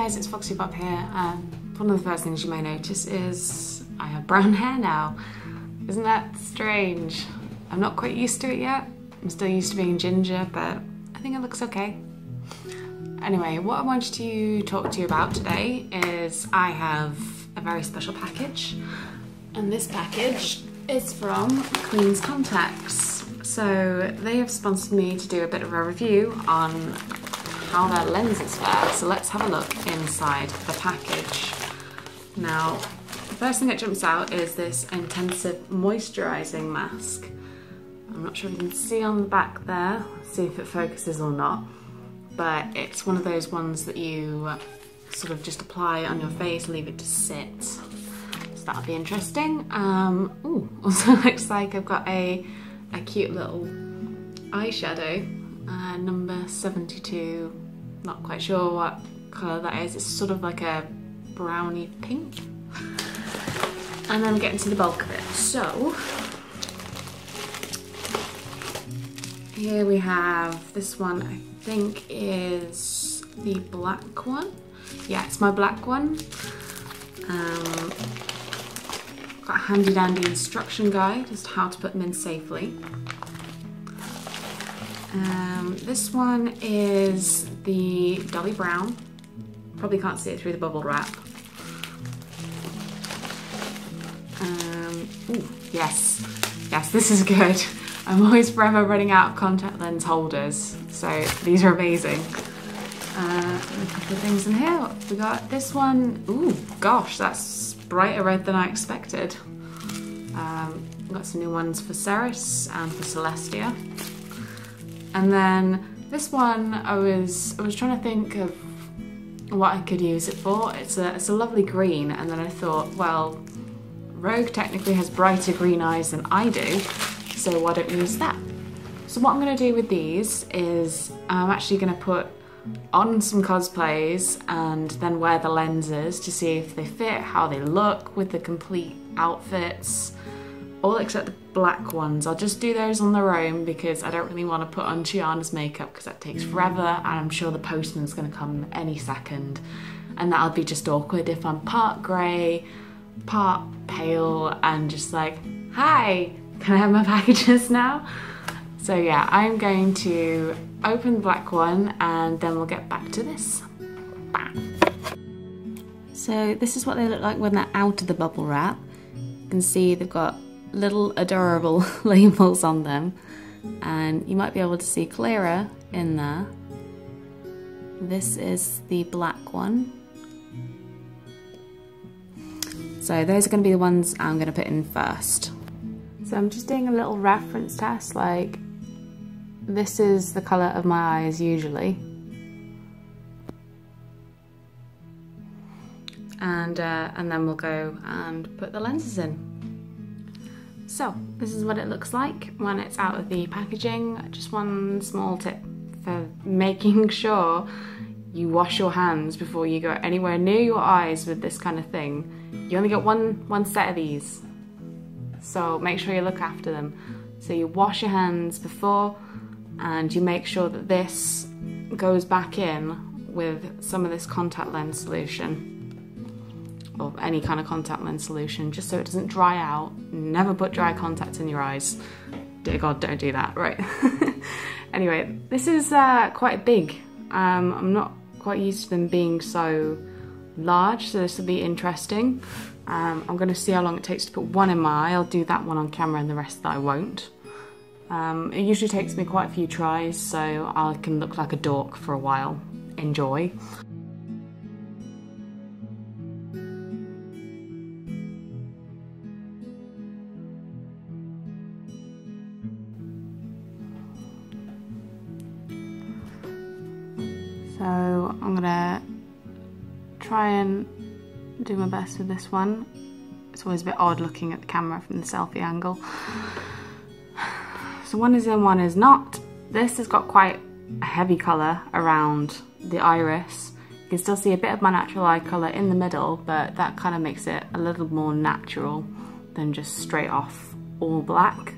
guys, it's Foxy Bob here, and one of the first things you may notice is I have brown hair now. Isn't that strange? I'm not quite used to it yet. I'm still used to being ginger, but I think it looks okay. Anyway, what I wanted to talk to you about today is I have a very special package, and this package is from Queen's Contacts. So they have sponsored me to do a bit of a review on how their lenses fare. So let's have a look inside the package. Now, the first thing that jumps out is this intensive moisturizing mask. I'm not sure if you can see on the back there, see if it focuses or not, but it's one of those ones that you sort of just apply on your face, leave it to sit. So that'll be interesting. Ooh, also looks like I've got a cute little eyeshadow, number 72. Not quite sure what colour that is. It's sort of like a browny pink. And then getting to the bulk of it. So here we have this one. I think is the black one. Yeah, it's my black one. Got a handy dandy instruction guide as to how to put them in safely. This one is the Dolly Brown. Probably can't see it through the bubble wrap. Ooh, yes, this is good. I'm always forever running out of contact lens holders, so these are amazing. A couple of things in here. We got this one. Ooh, gosh, that's brighter red than I expected. Got some new ones for Ceres and for Celestia. And then this one, I was trying to think of what I could use it for. It's a lovely green, and then I thought, well, Rogue technically has brighter green eyes than I do, so why don't we use that? So what I'm going to do with these is I'm actually going to put on some cosplays and then wear the lenses to see if they fit, how they look with the complete outfits. All except the black ones. I'll just do those on their own because I don't really want to put on Tiana's makeup because that takes forever, and I'm sure the postman's going to come any second, and that'll be just awkward if I'm part grey, part pale, and just like, hi, can I have my packages now? So yeah, I'm going to open the black one and then we'll get back to this. Bam. So this is what they look like when they're out of the bubble wrap. You can see they've got little adorable labels on them, and you might be able to see Clara in there. This is the black one. So those are going to be the ones I'm going to put in first. So I'm just doing a little reference test, like this is the colour of my eyes usually. And then we'll go and put the lenses in. So this is what it looks like when it's out of the packaging. Just one small tip for making sure you wash your hands before you go anywhere near your eyes with this kind of thing. You only get one set of these, so make sure you look after them. So you wash your hands before, and you make sure that this goes back in with some of this contact lens solution, or any kind of contact lens solution, just so it doesn't dry out. Never put dry contacts in your eyes. Dear God, don't do that, right? Anyway, this is quite big. I'm not quite used to them being so large, so this will be interesting. I'm going to see how long it takes to put one in my eye. I'll do that one on camera and the rest that I won't. It usually takes me quite a few tries, so I can look like a dork for a while. Enjoy. So I'm gonna try and do my best with this one. It's always a bit odd looking at the camera from the selfie angle. So one is in, one is not. This has got quite a heavy colour around the iris. You can still see a bit of my natural eye colour in the middle, but that kind of makes it a little more natural than just straight off all black.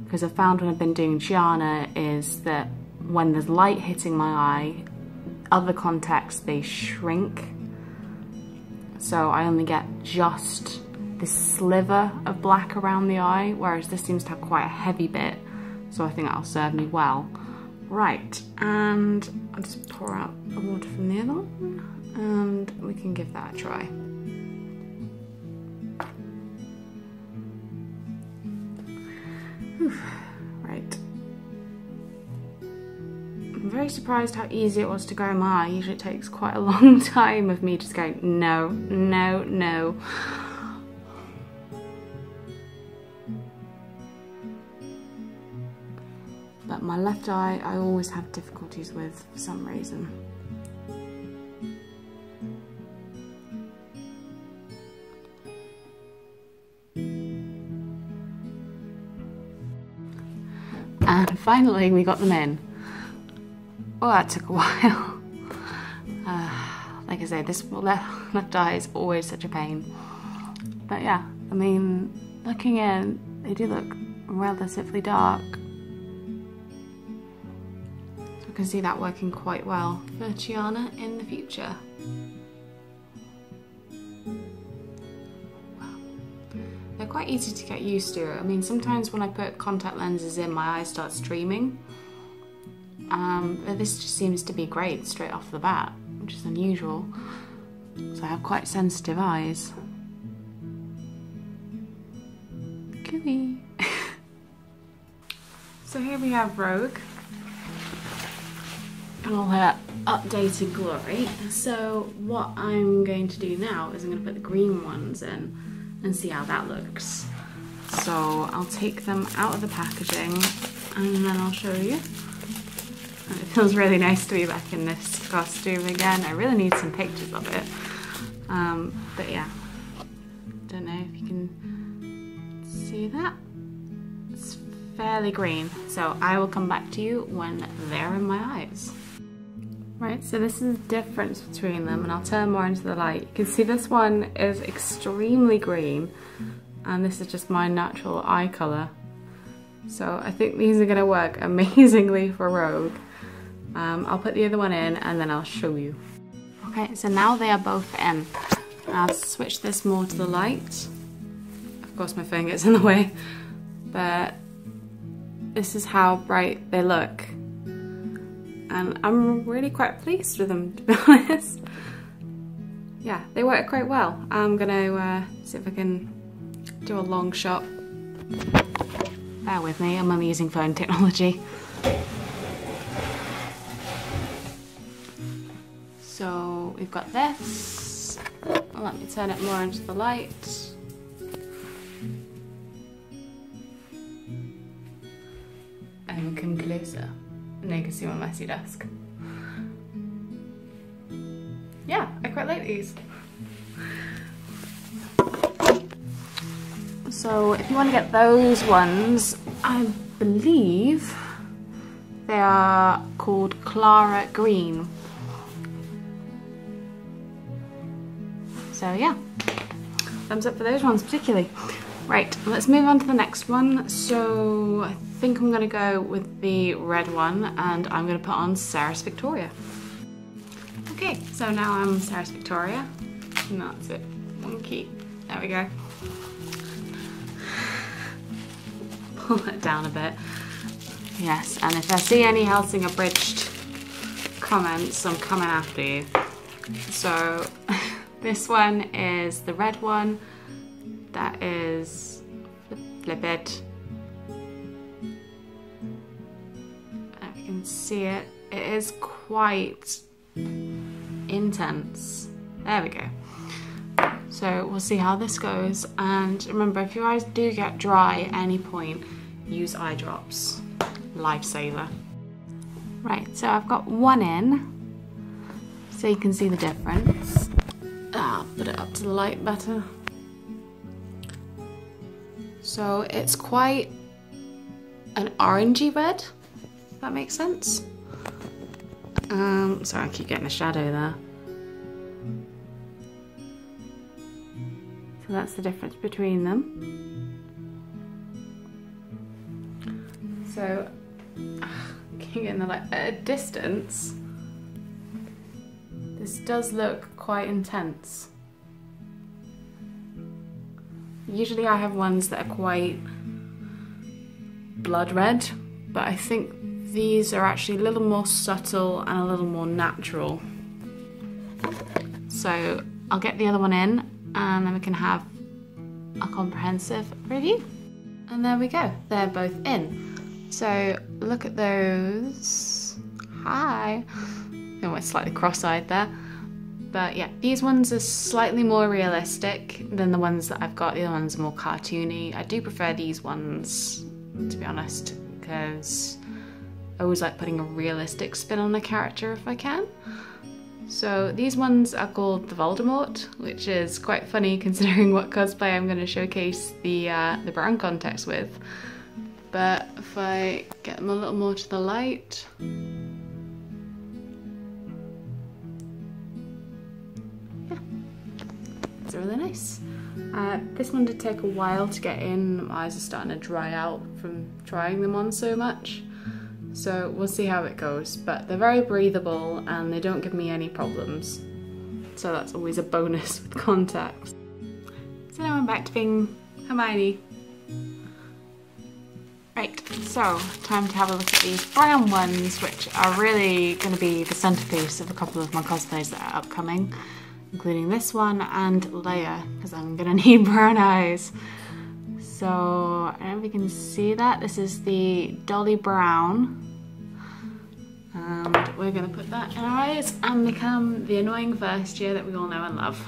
Because I've found when I've been doing Tiana is that when there's light hitting my eye, other contacts, they shrink so I only get just this sliver of black around the eye, whereas this seems to have quite a heavy bit, so I think that'll serve me well. Right, and I'll just pour out the water from the other one, and we can give that a try. Whew. Right. I'm very surprised how easy it was to grow my eye. Usually it takes quite a long time of me just going, no, no, no. But my left eye, I always have difficulties with for some reason. And finally we got them in. Oh, that took a while. Like I say, this left eye is always such a pain. But yeah, I mean, looking in, they do look relatively dark. So I can see that working quite well for Chiana in the future. They're quite easy to get used to. I mean, sometimes when I put contact lenses in, my eyes start streaming. But this just seems to be great straight off the bat, which is unusual. So I have quite sensitive eyes. Gooey. So here we have Rogue and all her updated glory. So what I'm going to do now is I'm going to put the green ones in and see how that looks. So I'll take them out of the packaging and then I'll show you. And it feels really nice to be back in this costume again. I really need some pictures of it. But yeah, don't know if you can see that. It's fairly green. So I will come back to you when they're in my eyes. Right, so this is the difference between them, and I'll turn more into the light. You can see this one is extremely green, and this is just my natural eye colour. So I think these are going to work amazingly for Rogue. I'll put the other one in and then I'll show you. Okay, so now they are both in. I'll switch this more to the light. Of course my phone gets in the way, but this is how bright they look. And I'm really quite pleased with them, to be honest. Yeah, they work quite well. I'm gonna see if I can do a long shot. Bear with me, I'm only using phone technology. So we've got this. Let me turn it more into the light. And we come closer. Now you can see my messy desk. Yeah, I quite like these. So if you want to get those ones, I believe they are called Clara Green. So yeah, thumbs up for those ones particularly. Right, let's move on to the next one. So I think I'm gonna go with the red one and I'm gonna put on Sarah's Victoria. Okay, so now I'm Sarah's Victoria. And that's it. One key. There we go. Pull that down a bit. Yes, and if I see any Helsing abridged comments, I'm coming after you. So this one is the red one. That is flip it. If you can see it, it is quite intense. There we go. So we'll see how this goes. And remember, if your eyes do get dry at any point, use eye drops. Lifesaver. Right, so I've got one in, so you can see the difference. I'll put it up to the light better. So it's quite an orangey red, if that makes sense. Sorry, I keep getting a shadow there. So that's the difference between them. So, getting the light at a distance, this does look quite intense. Usually I have ones that are quite blood red, but I think these are actually a little more subtle and a little more natural. So I'll get the other one in and then we can have a comprehensive review. And there we go, they're both in. So look at those. Hi. I went slightly cross-eyed there. But yeah, these ones are slightly more realistic than the ones that I've got. The other ones are more cartoony. I do prefer these ones, to be honest, because I always like putting a realistic spin on a character if I can. So these ones are called the Voldemort, which is quite funny considering what cosplay I'm going to showcase the brown context with. But if I get them a little more to the light, yeah, it's really nice. This one did take a while to get in. My eyes are starting to dry out from trying them on so much. So we'll see how it goes, but they're very breathable and they don't give me any problems. So that's always a bonus with contacts. So now I'm back to being Hermione. Right, so time to have a look at these brown ones, which are really going to be the centerpiece of a couple of my cosplays that are upcoming, including this one and Leia, because I'm going to need brown eyes. So, I don't know if you can see that. This is the Dolly Brown. And we're going to put that in our eyes and become the annoying first year that we all know and love.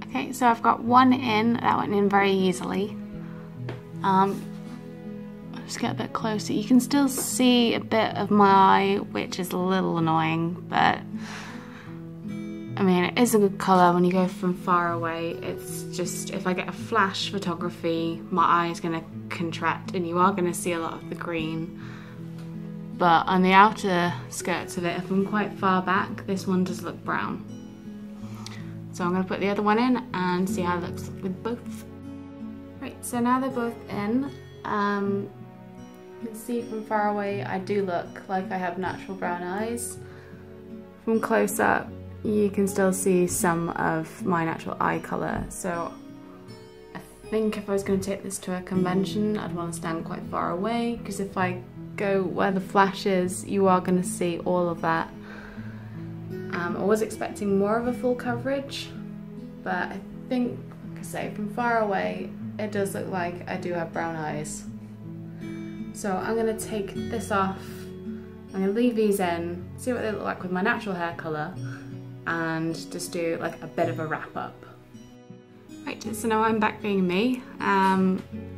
Okay, so I've got one in. That went in very easily. I'll just get a bit closer. You can still see a bit of my eye, which is a little annoying, but I mean, it is a good colour when you go from far away. It's just, if I get a flash photography, my eye is going to contract and you are going to see a lot of the green. But on the outer skirts of it, if I'm quite far back, this one does look brown. So I'm going to put the other one in and see how it looks with both. Right, so now they're both in. You can see from far away, I do look like I have natural brown eyes. From close up, you can still see some of my natural eye colour. So I think if I was going to take this to a convention, I'd want to stand quite far away, because if I go where the flash is, you are going to see all of that. I was expecting more of a full coverage, but I think, like I say, from far away, it does look like I do have brown eyes. So I'm going to take this off, I'm going to leave these in, see what they look like with my natural hair colour, and just do like a bit of a wrap up. Right, so now I'm back being me.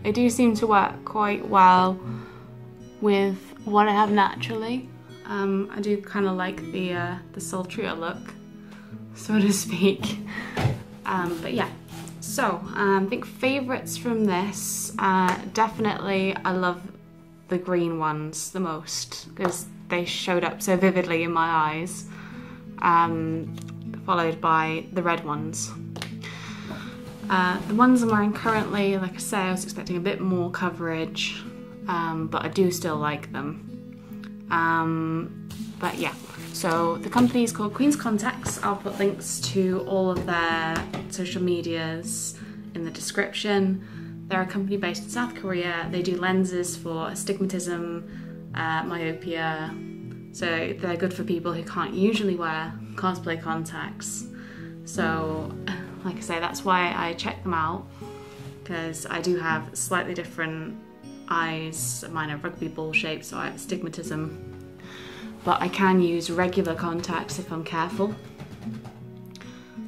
They do seem to work quite well with what I have naturally. I do kind of like the sultrier look, so to speak. But yeah, so I think favourites from this, definitely I love the green ones the most, because they showed up so vividly in my eyes, followed by the red ones. The ones I'm wearing currently, like I say, I was expecting a bit more coverage, but I do still like them. But yeah, so the company is called Queen's Contacts. I'll put links to all of their social medias in the description. They're a company based in South Korea. They do lenses for astigmatism, myopia, so they're good for people who can't usually wear cosplay contacts. So, like I say, that's why I check them out, because I do have slightly different eyes. Mine are rugby ball shaped, so I have astigmatism. But I can use regular contacts if I'm careful.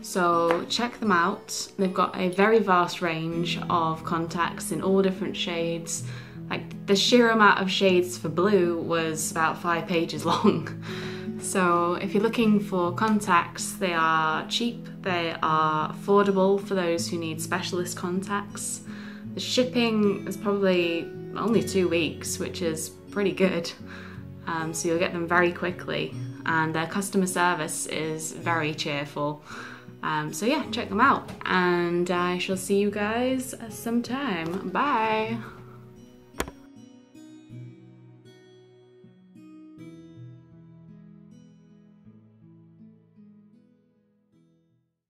So check them out. They've got a very vast range of contacts in all different shades. Like, the sheer amount of shades for blue was about 5 pages long. So if you're looking for contacts, they are cheap, they are affordable for those who need specialist contacts. The shipping is probably only 2 weeks, which is pretty good. So you'll get them very quickly, and their customer service is very cheerful. So yeah, check them out, and I shall see you guys sometime. Bye!